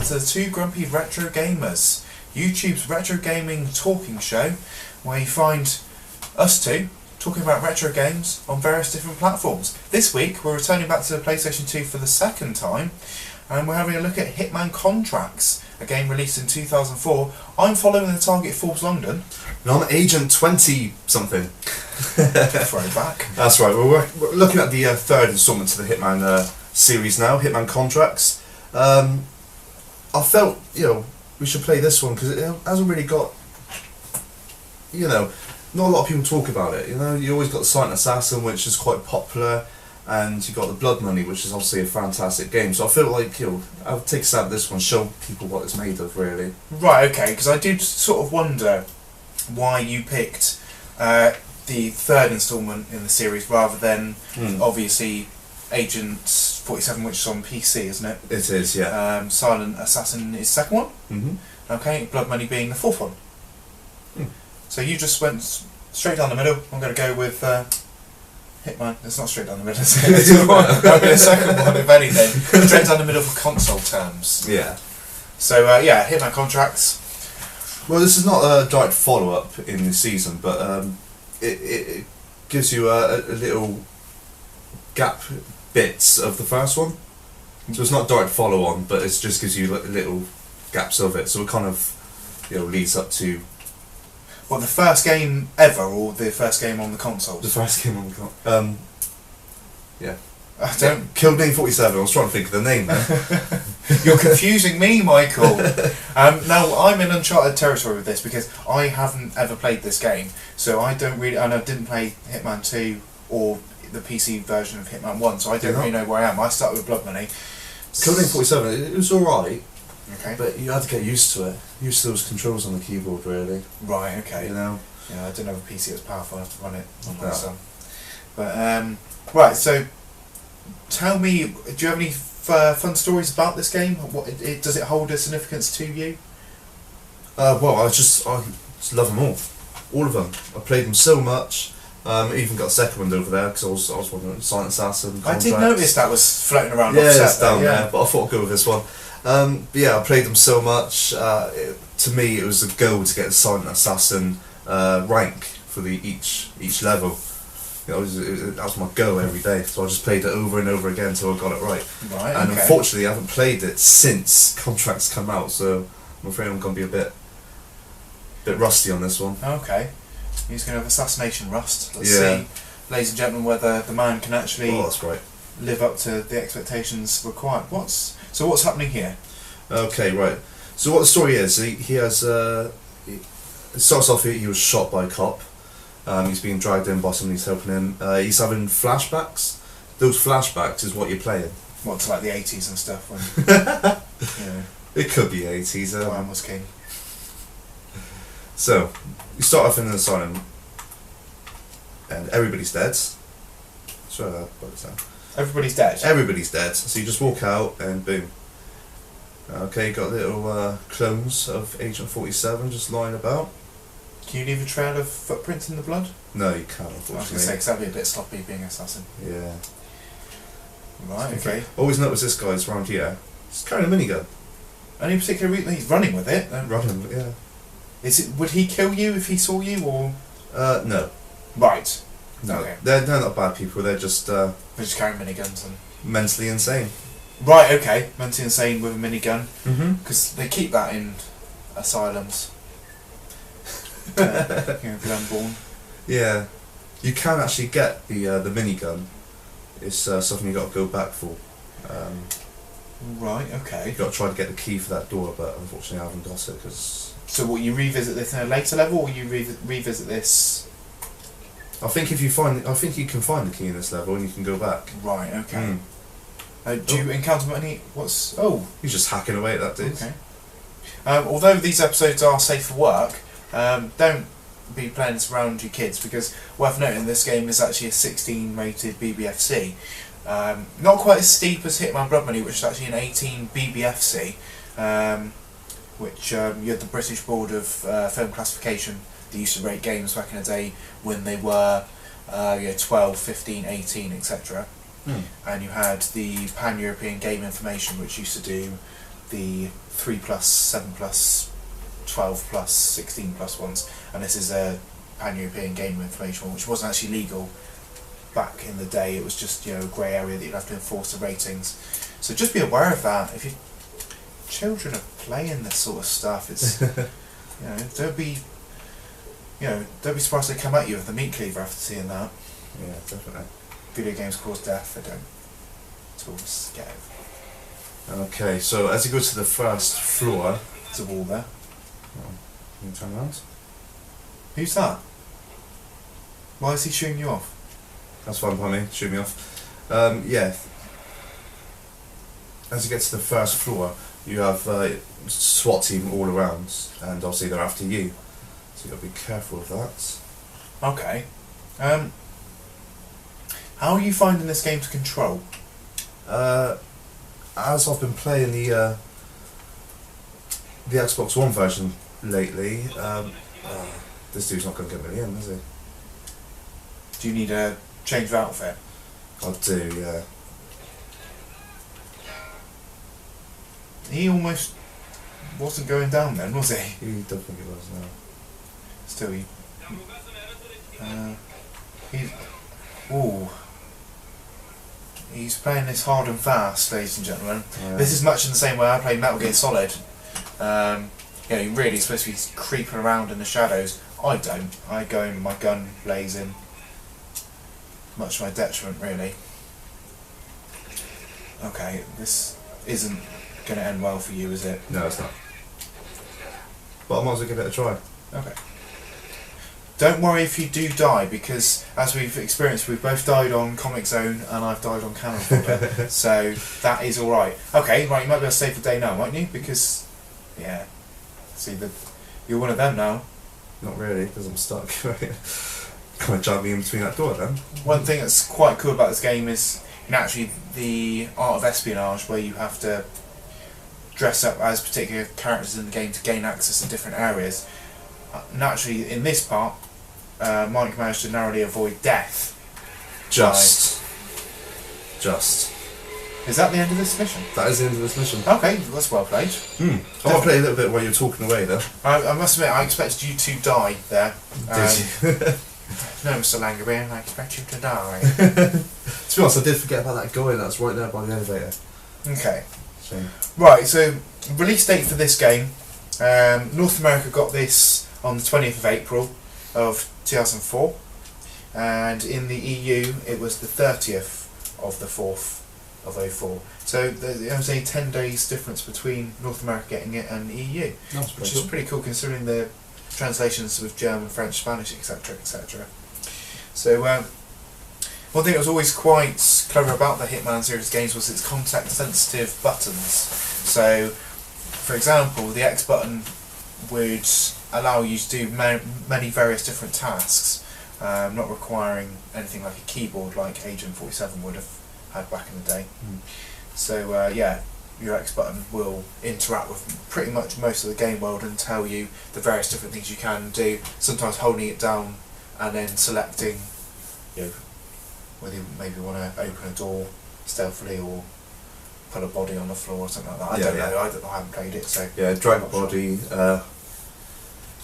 To the Two Grumpy Retro Gamers, YouTube's retro gaming talking show, where you find us two talking about retro games on various different platforms. This week we're returning back to the PlayStation 2 for the second time, and we're having a look at Hitman Contracts, a game released in 2004. I'm following the target Forbes Longdon. And I'm Agent 20 something. Throwback. That's right, we're looking at the third instalment to the Hitman series now, Hitman Contracts. I felt, we should play this one because it hasn't really got, not a lot of people talk about it. You always got the Silent Assassin, which is quite popular, and you got the Blood Money, which is obviously a fantastic game. So I feel like, I'll take a stab at this one, show people what it's made of, really. Right, okay, because I did sort of wonder why you picked the third instalment in the series rather than, obviously, Agent 47, which is on PC, isn't it? It is, yeah. Silent Assassin is second one. Mm-hmm. Okay, Blood Money being the fourth one. So you just went straight down the middle. I'm going to go with Hitman. It's not straight down the middle, is it? It's the second one, if anything. Straight down the middle for console terms. Yeah. So, Hitman Contracts. Well, this is not a direct follow-up in the season, but it gives you a little gap bits of the first one, so it's not direct follow on, but it just gives you little gaps of it, so it kind of leads up to the first game ever, or the first game on the consoles? The first game on the console. Yeah. I don't. Codename 47. I was trying to think of the name then. You're confusing me, Michael. Now I'm in uncharted territory with this because I haven't ever played this game, so I don't really, and I didn't play Hitman 2 or the PC version of Hitman 1, so I don't really know where I am. I started with Blood Money. Codename 47, it was alright, okay, but you had to get used to it. Used to those controls on the keyboard, really. Right, okay. Yeah, I didn't have a PC that was powerful enough to run it on my son. But, right, so tell me, do you have any fun stories about this game? Does it hold a significance to you? Well, I just love them all of them. I played them so much. Even got a second one over there because I was wondering Silent Assassin. Contracts. I did notice that was floating around. Yeah, it's down there, but I thought I'd go with this one. But yeah, I played them so much. To me, it was a goal to get the Silent Assassin rank for each level. That was my go every day. So I just played it over and over again until I got it right. Right. And okay. Unfortunately, I haven't played it since Contracts come out, so I'm afraid I'm going to be a bit rusty on this one. Okay. He's going to have assassination rust. Let's see, ladies and gentlemen, whether the man can actually live up to the expectations required. What's happening here? Okay, right. So what the story is, he has. It starts off he was shot by a cop. He's being dragged in by somebody who's helping him. He's having flashbacks. Those flashbacks is what you're playing. What, to like the 80s and stuff? When, It could be 80s. Wham was king. So, you start off in an asylum, and everybody's dead. Sorry, everybody's dead? Everybody's dead. So you just walk out, and boom. Okay, you got little clones of Agent 47 just lying about. Can you leave a trail of footprints in the blood? No, you can't, unfortunately. I was going to say, because that'd be a bit sloppy being an assassin. Yeah. Right, okay. Always notice this guy's around here. He's carrying a minigun. Any particular reason? He's running with it? Running, yeah. Would he kill you if he saw you, or...? No. Right. No, okay. They're not bad people, they're just... They're just carrying miniguns and... Mentally insane. Right, okay. Mentally insane with a minigun. Because they keep that in asylums. Glenbourne. Yeah. You can actually get the minigun. It's something you got to go back for. Right, okay. You've got to try to get the key for that door, but unfortunately I haven't got it, because... So what, you revisit this in a later level, or you revisit this I think if you find, I think you can find the key in this level and you can go back. Right. Okay. Mm. Do you encounter any? What's? Oh. He's just hacking away at that dude. Okay. Although these episodes are safe for work, don't be playing this around your kids, because worth noting this game is actually a 16 rated BBFC. Not quite as steep as Hitman Blood Money, which is actually an 18 BBFC, which you had the British Board of Film Classification. They used to rate games back in the day when they were 12, 15, 18, etc. And you had the Pan-European Game Information, which used to do the 3+, 7+, 12+, 16+ ones, and this is a Pan-European Game Information one, which wasn't actually legal back in the day. It was just a grey area that you'd have to enforce the ratings. So just be aware of that. If your children are playing this sort of stuff, it's don't be surprised they come at you with the meat cleaver after seeing that. Yeah, definitely. Video games cause death. They don't. It's all scary. Okay, so as you go to the first floor, There's a wall there. can you turn around? Who's that? Why is he shooting you off? That's fine by me, shoot me off. Yeah. As you get to the first floor, you have SWAT team all around, and obviously they're after you. So you've got to be careful of that. Okay. How are you finding this game to control? As I've been playing the Xbox One version lately, this dude's not going to get me in, is he? Do you need a change of outfit? I do, yeah. He almost wasn't going down then, was he? You don't think it was, no. Still, ooh. He's playing this hard and fast, ladies and gentlemen. Yeah. This is much in the same way I play Metal Gear Solid. You're really supposed to be creeping around in the shadows. I don't. I go in with my gun blazing. Much to my detriment, really. Okay, this isn't going to end well for you, is it? No, it's not. But I might as well give it a try. Okay. Don't worry if you do die, because as we've experienced, we've both died on Comic Zone and I've died on Cannon Fodder, so that is alright. Okay, right, you might be able to save the day now, mightn't you? Because, yeah, see, you're one of them now. Not really, because I'm stuck. Kind of jump me in between that door then. One thing that's quite cool about this game is naturally the art of espionage, where you have to dress up as particular characters in the game to gain access to different areas. Naturally, in this part, Mike managed to narrowly avoid death. Just. Is that the end of this mission? That is the end of this mission. Okay, that's well played. I want to play a little bit while you're talking away though. I must admit, I expected you to die there. Did you? No, Mr. Langerbeer, I expect you to die. To be honest, I did forget about that guy that's right there by the elevator. Okay. Shame. Right, so release date for this game. North America got this on the 20th of April of 2004, and in the EU it was the 30th of the 4th of 04. So there was only 10 days difference between North America getting it and EU, which is pretty cool considering the translations with German, French, Spanish, etc, etc. So one thing that was always quite clever about the Hitman series games was its context sensitive buttons. So for example, the X button would allow you to do many various different tasks, not requiring anything like a keyboard like Agent 47 would have had back in the day. So yeah, your X button will interact with pretty much most of the game world and tell you the various different things you can do, sometimes holding it down and then selecting whether you maybe want to open a door stealthily or put a body on the floor or something like that. I don't know, I haven't played it, so... Yeah, drag a body,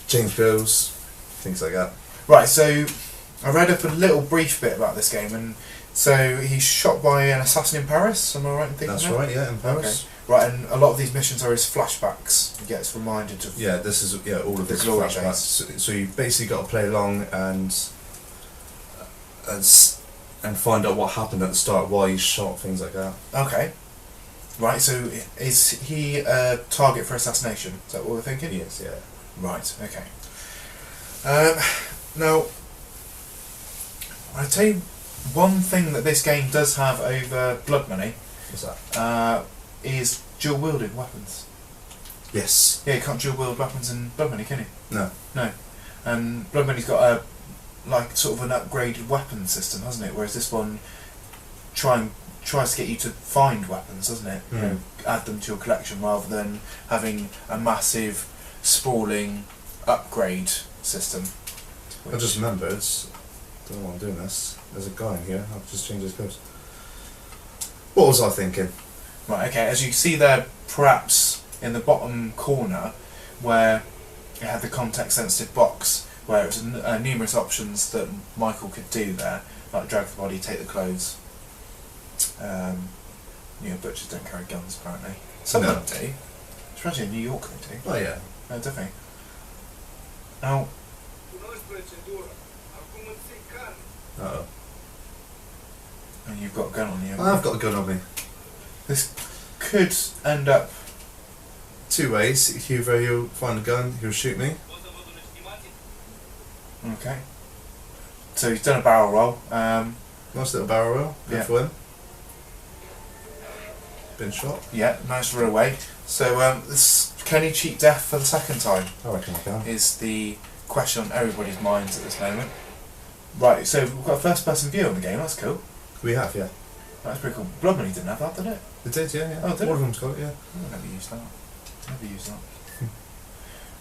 change bills, things like that. Right, so I read up a little brief bit about this game, and so he's shot by an assassin in Paris, am I right in thinking That's that? right, yeah, in Paris. Okay. Right, and a lot of these missions are his flashbacks. He gets reminded of... Yeah, this is all of the this glory flashbacks. So you basically got to play along and find out what happened at the start, why he's shot, things like that. Okay. Right, so is he a target for assassination? Is that what we're thinking? Yes, yeah. Right, okay. Now, I tell you, one thing that this game does have over Blood Money What's that? is dual wielded weapons. Yes. Yeah, you can't dual wield weapons in Blood Money, can you? No. No. And Blood Money's got a sort of an upgraded weapon system, hasn't it? Whereas this one tries to get you to find weapons, doesn't it? You know, add them to your collection rather than having a massive, sprawling upgrade system. I just remembered. Don't know why I'm doing this. There's a guy in here. I've just changed his clothes. What was I thinking? Right. Okay. As you can see there, perhaps in the bottom corner, where it had the context-sensitive box, where it was numerous options that Michael could do there, like drag the body, take the clothes. Butchers don't carry guns apparently. Some of them do. Especially in New York they do. Oh yeah. No, definitely. Now... Uh-oh. And you've got a gun on you. I've got a gun on me. This could end up... Two ways. Either he'll find a gun, he'll shoot me. Okay. So he's done a barrel roll. Nice little barrel roll. Good for him. Been shot. Yeah, nice run away. So can he cheat death for the second time? I reckon I can. Is the question on everybody's minds at this moment. Right, so we've got a first person view on the game, that's cool. We have, yeah. That's pretty cool. Blood Money didn't have that, did it? It did, yeah. Oh, did All it? of them's got it, yeah. I never used that.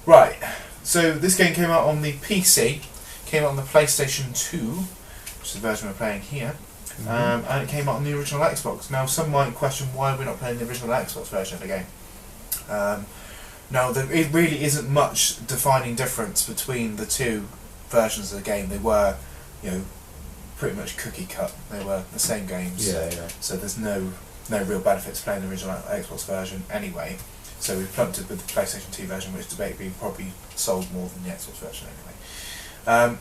Right, so this game came out on the PC, came out on the PlayStation 2, which is the version we're playing here, and it came out on the original Xbox. Now, some might question why we're not playing the original Xbox version of the game. Now, there really isn't much defining difference between the two versions of the game. They were, pretty much cookie cut. They were the same games. Yeah, yeah. So there's no real benefit to playing the original Xbox version anyway. So we plumped it with the PlayStation 2 version, which debatably probably sold more than the Xbox version anyway.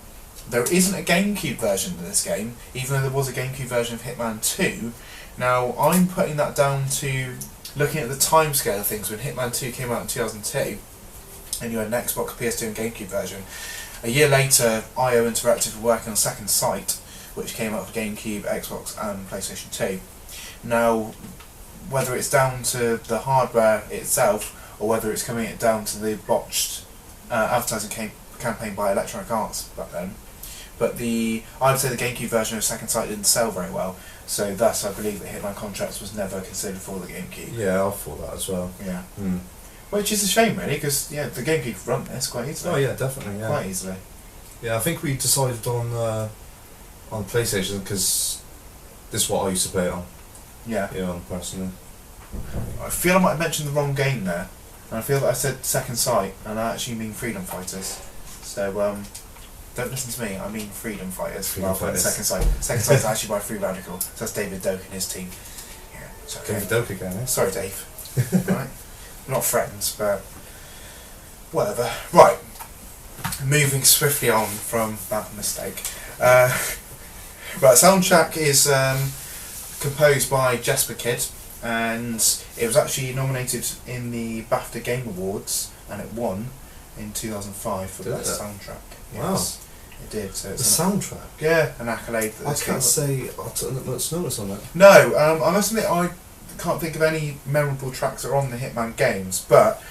There isn't a GameCube version of this game, even though there was a GameCube version of Hitman 2. Now, I'm putting that down to looking at the timescale of things. When Hitman 2 came out in 2002, and you had an Xbox, PS2 and GameCube version, a year later, IO Interactive were working on Second Sight, which came out for GameCube, Xbox and PlayStation 2. Now, whether it's down to the hardware itself, or whether it's coming down to the botched advertising campaign by Electronic Arts back then, but I would say the GameCube version of Second Sight didn't sell very well, so thus I believe that Hitman Contracts was never considered for the GameCube. Yeah, I thought that as well. Yeah. Which is a shame really, because the GameCube could run this quite easily. Oh yeah, definitely, yeah. Quite easily. Yeah, I think we decided on PlayStation because this is what I used to play it on. Yeah. Personally. I feel I might have mentioned the wrong game there, and I feel that I said Second Sight, and I actually mean Freedom Fighters. So don't listen to me. I mean Freedom Fighters rather than Second Sight. Second Sight's actually by Free Radical. So that's David Doak and his team. Yeah, it's okay. David Doak again, eh? Sorry, Dave. Right, we're not friends, but whatever. Right, moving swiftly on from that mistake. Right, soundtrack is composed by Jesper Kidd, and it was actually nominated in the BAFTA Game Awards, and it won in 2005 for best soundtrack. Yes, wow. It did. So it's the soundtrack? Yeah, an accolade. I can't say I took much notice on that. No, I must admit I can't think of any memorable tracks that are on the Hitman games, but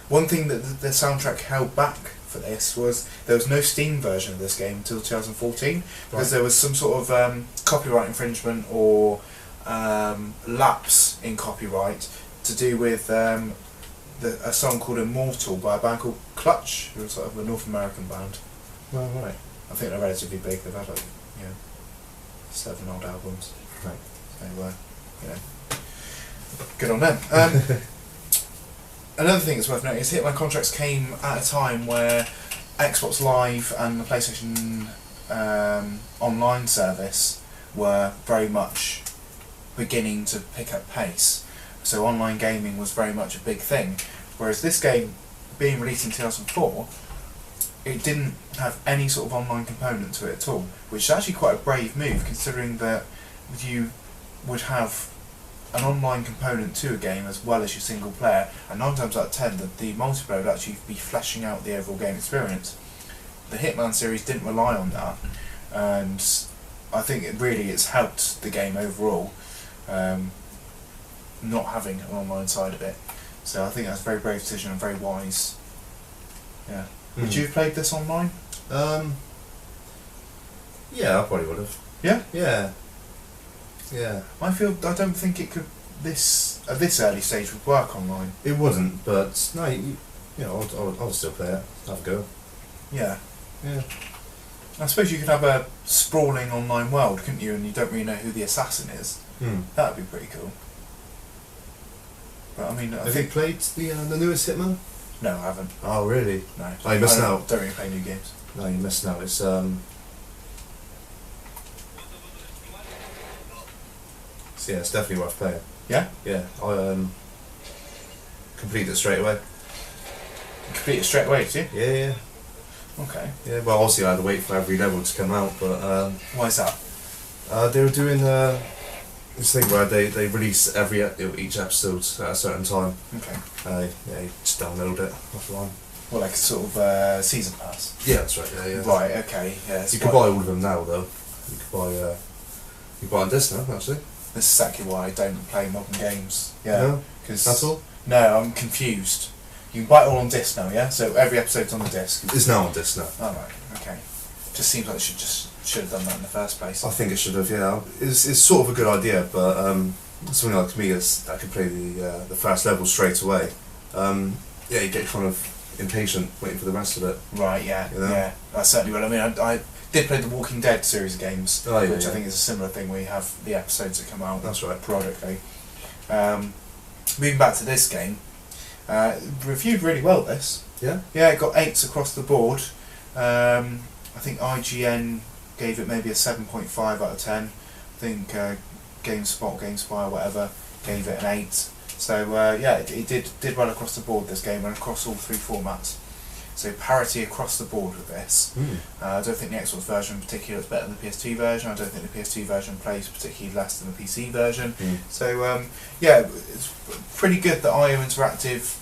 one thing that the soundtrack held back for this was there was no Steam version of this game until 2014 because there was some sort of copyright infringement or lapse in copyright to do with a song called Immortal by a band called Clutch, who was sort of a North American band. Oh, right. I think they're relatively big. They've had 7 odd albums. Right. So good on them. Another thing that's worth noting is Hitman Contracts came at a time where Xbox Live and the PlayStation online service were very much beginning to pick up pace. So online gaming was very much a big thing. Whereas this game, being released in 2004, it didn't have any sort of online component to it at all, which is actually quite a brave move considering that you would have an online component to a game as well as your single player, and 9 times out of 10 the multiplayer would actually be fleshing out the overall game experience. The Hitman series didn't rely on that, and I think it's helped the game overall, not having an online side of it. So I think that's a very brave decision and very wise. Yeah. Would you have played this online? Yeah, I probably would have. Yeah? Yeah. Yeah. I don't think it could, at this early stage, would work online. It wouldn't, but no, you know, I'll still play it. Have a go. Yeah. Yeah. I suppose you could have a sprawling online world, couldn't you? And you don't really know who the assassin is. That would be pretty cool. But I mean, have you played the newest Hitman? No, I haven't. Oh, really? No. Oh, you're missing out. Don't really play new games. No, you're missing out. It's So yeah, it's definitely worth playing. Yeah? Yeah, I completed it straight away. Complete it straight away, did you? Yeah, yeah. Okay. Yeah, well, obviously I had to wait for every level to come out, but why is that? they were doing this thing where they release each episode at a certain time. Okay. Yeah, you just download it offline. Well, like a sort of season pass. Yeah, that's right. Yeah, yeah. Right. Okay. Yeah. You can buy all of them now, though. You can buy on disc now, actually. That's exactly why I don't play modern games. Yeah. No? Because That's all? No, I'm confused. You can buy it all on disc now, yeah? So every episode's on the disc. It's now on disc now. Oh, right, okay. Just seems like they should have done that in the first place. I think it should have, yeah. It's sort of a good idea, but something like me that can play the first level straight away, yeah, you get kind of impatient waiting for the rest of it. Right, yeah, you know? yeah. That's certainly what I mean. I did play the Walking Dead series of games, oh, yeah, which yeah. I think is a similar thing where you have the episodes that come out. That's right. Periodically. Moving back to this game, reviewed really well, this. Yeah? Yeah, it got 8s across the board. I think IGN gave it maybe a 7.5 out of 10. I think GameSpot, GameSpy, whatever, gave it an 8. So yeah, it did well across the board, this game, and across all 3 formats. So parity across the board with this. I don't think the Xbox version in particular is better than the PS2 version. I don't think the PS2 version plays particularly less than the PC version. So yeah, it's pretty good that IO Interactive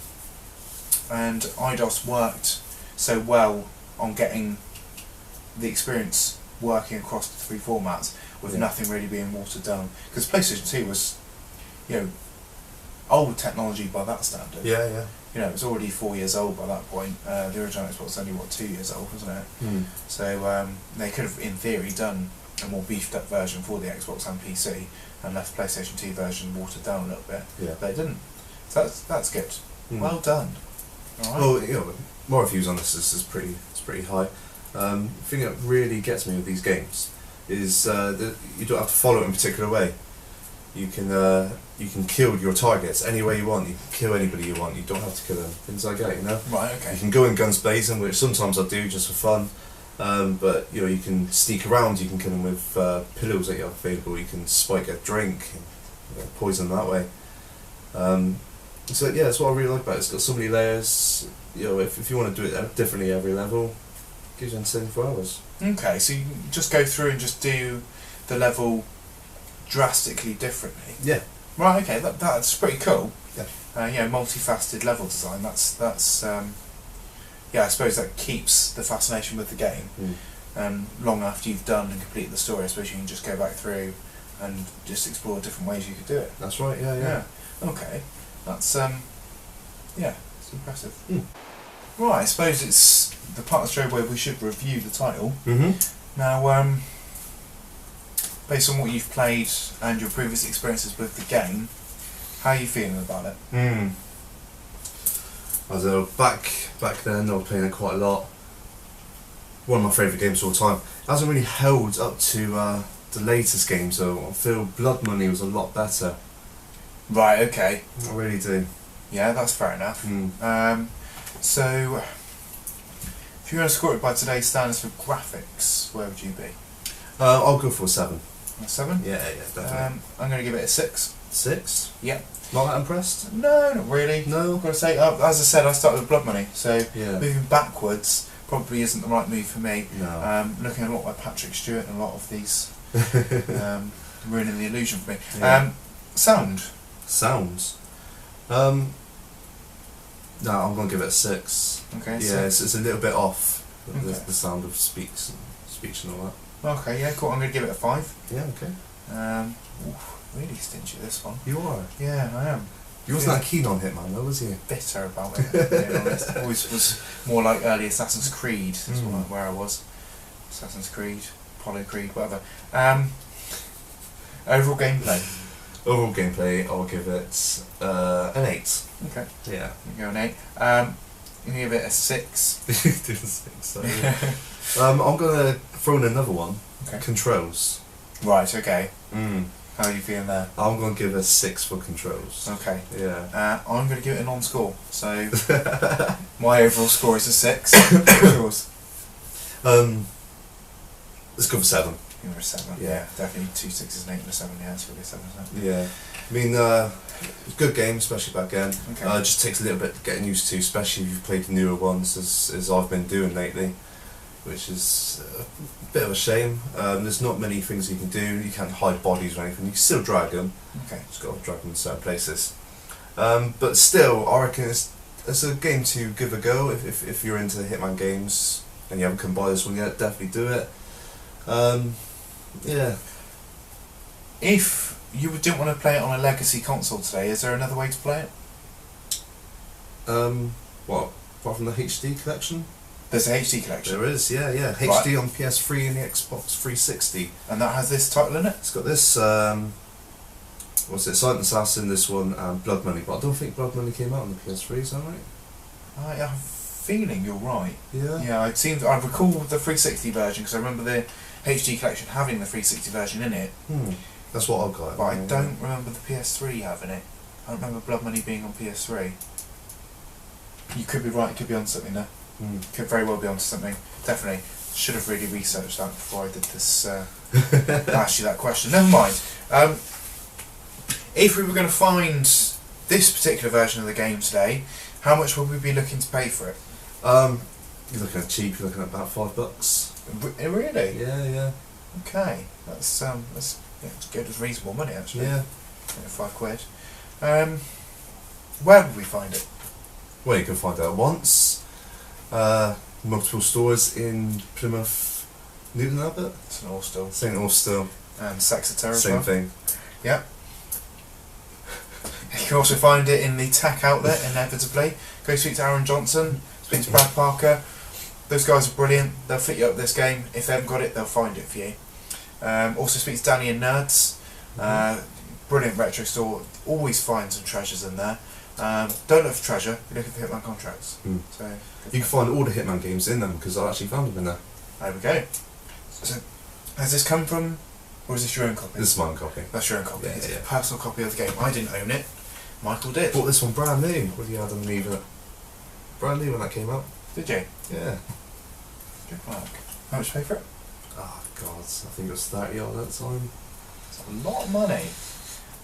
and IDOS worked so well on getting the experience working across the 3 formats with nothing really being watered down. Because PlayStation 2 was, you know, old technology by that standard. Yeah, yeah. You know, it was already 4 years old by that point. The original Xbox was only, 2 years old, wasn't it? So they could have, in theory, done a more beefed up version for the Xbox and PC and left the PlayStation 2 version watered down a little bit. Yeah. But they didn't. So that's good. Well done. All right. Well, you know, my reviews on this is pretty high. The thing that really gets me with these games is that you don't have to follow it in a particular way. You can kill your targets any way you want. You can kill anybody you want. You don't have to kill them. Things like that, you know. Right. Okay. You can go in guns blazing, which sometimes I do just for fun. But you know, you can sneak around. You can kill them with pillows that you have available. You can spike a drink, and poison them that way. So yeah, that's what I really like about it. It's got so many layers. You know, if you want to do it differently every level, it gives you 74 hours. Okay, so you can just go through and just do the level drastically differently. Yeah. Right. Okay. That's pretty cool. Yeah. Yeah, multifaceted level design. That's yeah. I suppose that keeps the fascination with the game. Long after you've done and completed the story, I suppose you can just go back through and just explore different ways you could do it. That's right. Yeah. Yeah. Okay. That's yeah. It's impressive. Right. I suppose it's the part of the show where we should review the title. Now, based on what you've played and your previous experiences with the game, how are you feeling about it? Back then I was playing it quite a lot. One of my favourite games of all time. It hasn't really held up to the latest games though. I feel Blood Money was a lot better. Right, okay. I really do. Yeah, that's fair enough. So, if you were to score it by today's standards for graphics, where would you be? I'll go for a 7. A 7? Yeah, definitely. I'm going to give it a 6. 6? Yeah. Not that impressed? No, not really. No? I've got to say, as I said, I started with Blood Money, so Yeah. moving backwards probably isn't the right move for me. No. Looking a lot like Patrick Stewart and a lot of these ruining the illusion for me. Yeah. Sound? Sounds? No, I'm going to give it a 6. Okay. Yeah, it's a little bit off, Okay. the sound of speech and all that. Okay, yeah, cool. I'm going to give it a 5. Yeah, okay. Really stingy this one. You are. Yeah, I am. You wasn't that keen on Hitman though, was you? Bitter about it, being honest. Always was more like early Assassin's Creed, is where I was. Assassin's Creed, Apollo Creed, whatever. Overall gameplay. Overall gameplay, I'll give it an 8. Okay. Yeah. You go an 8. I'm going to give it a 6. Do the 6, so. I'm going to throw in another one. Okay. Controls. Right, okay. Mm. How are you feeling there? I'm going to give it a 6 for controls. Okay. Yeah. I'm going to give it a non-score. So my overall score is a 6. What's yours? Let's go for 7. Give it a 7. Yeah. Definitely 2 6s, an 8 and a 7. Yeah, it's really a 7, isn't it? Yeah. I mean, good game, especially back then. Okay. It just takes a little bit getting used to, especially if you've played the newer ones, as I've been doing lately, which is a bit of a shame. There's not many things you can do. You can't hide bodies or anything. You can still drag them. Okay. Just got to drag them in certain places. But still, I reckon it's a game to give a go if you're into Hitman games and you haven't come by this one yet. Definitely do it. Yeah. If you didn't want to play it on a legacy console today, is there another way to play it? What? Apart from the HD collection? There's a HD collection. There is, yeah. Right. HD on PS3 and the Xbox 360. And that has this title in it? It's got this, what's it, Silent Assassin, this one, and Blood Money, but I don't think Blood Money came out on the PS3, is that right? I have a feeling you're right. Yeah? Yeah, I recall the 360 version because I remember the HD collection having the 360 version in it. That's what I've got. But I don't remember the PS3 having it. I don't remember Blood Money being on PS3. You could be right, it could be on something there. Could very well be onto something. Definitely. Should have really researched that before I did this. Ask you that question. Never mind. If we were going to find this particular version of the game today, how much would we be looking to pay for it? You're looking at cheap. You're looking at about $5. Really? Yeah. Okay. That's good. It's reasonable money actually. Yeah. £5. Where would we find it? Well, you can find out once. Multiple stores in Plymouth, Newton Abbot, St Austell. St Austell, And Saxeter as same well. thing. Yep. You can also find it in the tech outlet, inevitably. Go speak to Aaron Johnson, speak to Brad Parker. Those guys are brilliant. They'll fit you up this game. If they haven't got it, they'll find it for you. Also speak to Danny and Nerds. Brilliant retro store. Always find some treasures in there. Don't look for treasure, you're looking for Hitman Contracts. So You can find all the Hitman games in them because I actually found them in there. there we go. So, has this come from, or is this your own copy? This is my own copy. That's your own copy. Yeah, It's yeah. a personal copy of the game. I didn't own it. Michael did. Bought this one brand new. What do you have underneath it? Brand new when that came out. Did you? Yeah. Good work. How much did you pay for it? Oh God, I think it was 30 odd at the time. It's a lot of money.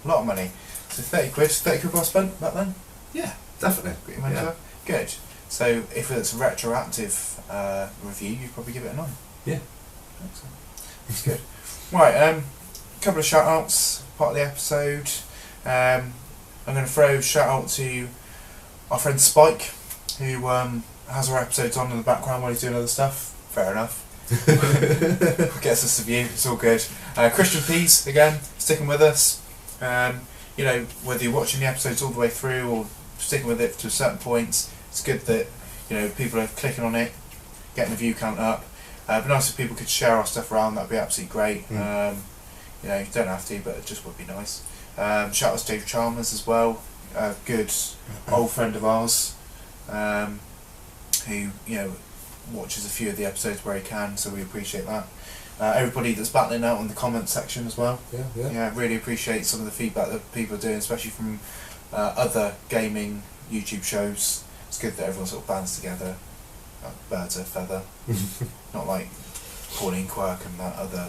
A lot of money. So 30 quid. 30 quid well spent back then? Yeah, definitely. Got your money's Yeah. worth? Good. So if it's a retroactive review, you'd probably give it a 9. Yeah. Excellent. That's good. Right, couple of shout outs, part of the episode. I'm going to throw a shout out to our friend Spike, who has our episodes on in the background while he's doing other stuff. Fair enough. Gets us a view, it's all good. Christian Pease, again, sticking with us. Whether you're watching the episodes all the way through or sticking with it to certain points, it's good that people are clicking on it, getting the view count up. It'd be nice if people could share our stuff around. That'd be absolutely great. You don't have to, but it just would be nice. Shout out to Dave Chalmers as well, a good old friend of ours, who watches a few of the episodes where he can, so we appreciate that. Everybody that's battling out in the comment section as well. Yeah, really appreciate some of the feedback that people are doing, especially from other gaming YouTube shows. It's good that everyone sort of bands together, birds of a feather. Not like Pauline Quirk and that other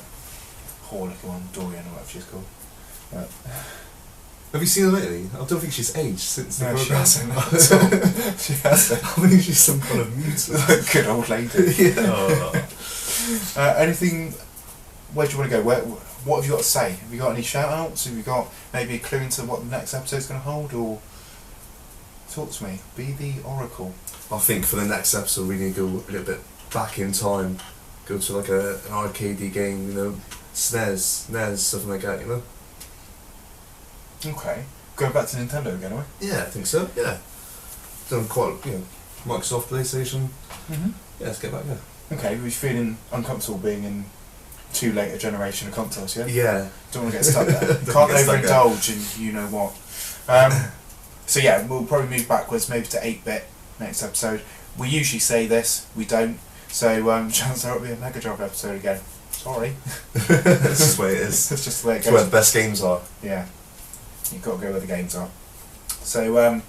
whore looking one, Dorian or whatever she's called. Have you seen her lately? I don't think she's aged since the No, she program. hasn't at all. She hasn't. I think she's some kind of mutant. Good old lady. Yeah. Anything? Where do you want to go? What have you got to say? Have you got any shout outs? Have you got maybe a clue into what the next episode's going to hold? Or talk to me. Be the oracle. I think for the next episode we need to go a little bit back in time go to like an arcadey game, you know, SNES, NES, something like that, you know. Okay. Going back to Nintendo again, are we? Yeah, I think so. Yeah, done quite, you know, Microsoft, PlayStation. Mm-hmm. Yeah, let's get back there. Okay, we're feeling uncomfortable being in too late a generation of consoles, yeah? Yeah. Don't want to get stuck there. Don't Can't get stuck overindulge in you know what. So yeah, we'll probably move backwards, maybe to 8-bit next episode. We usually say this, we don't. So chances are it'll be a Mega Drive episode again. Sorry. That's just the way it is. That's just the way it It's goes. where the best games are. Yeah. You've got to go where the games are. So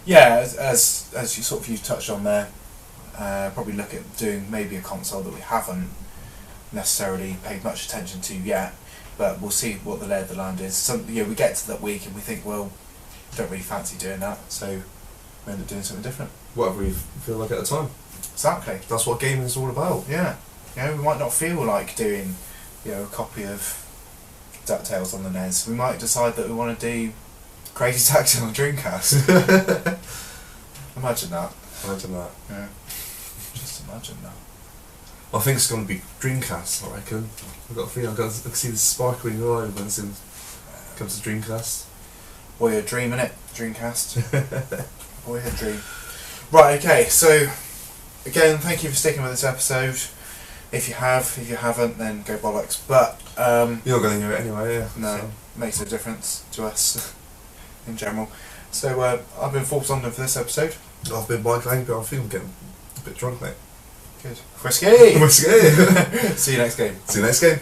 yeah, as you sort of you touched on there, probably look at doing maybe a console that we haven't necessarily paid much attention to yet, but we'll see what the lay of the land is. We get to that week and we think, well, don't really fancy doing that, so we end up doing something different. Whatever we feel like at the time. Exactly. That's what gaming is all about. Yeah. We might not feel like doing, a copy of DuckTales on the NES. We might decide that we want to do Crazy Taxi on the Dreamcast. Imagine that. Imagine that. Yeah. Just imagine that. I think it's going to be Dreamcast, I reckon. I've got a feeling I can see the sparkle in your eye when it comes to Dreamcast. Boyhood dream, innit? Dreamcast. Boyhood dream. Right, okay, so again, thank you for sticking with this episode. If you haven't, then go bollocks. But you're not going to hear it anyway, yeah. No, so. Makes no difference to us in general. So I've been Forbes London for this episode. I've been Mike and Forbes. I feel I'm getting a bit drunk, mate. Good. Whiskey! Whiskey! See you next game. See you next game.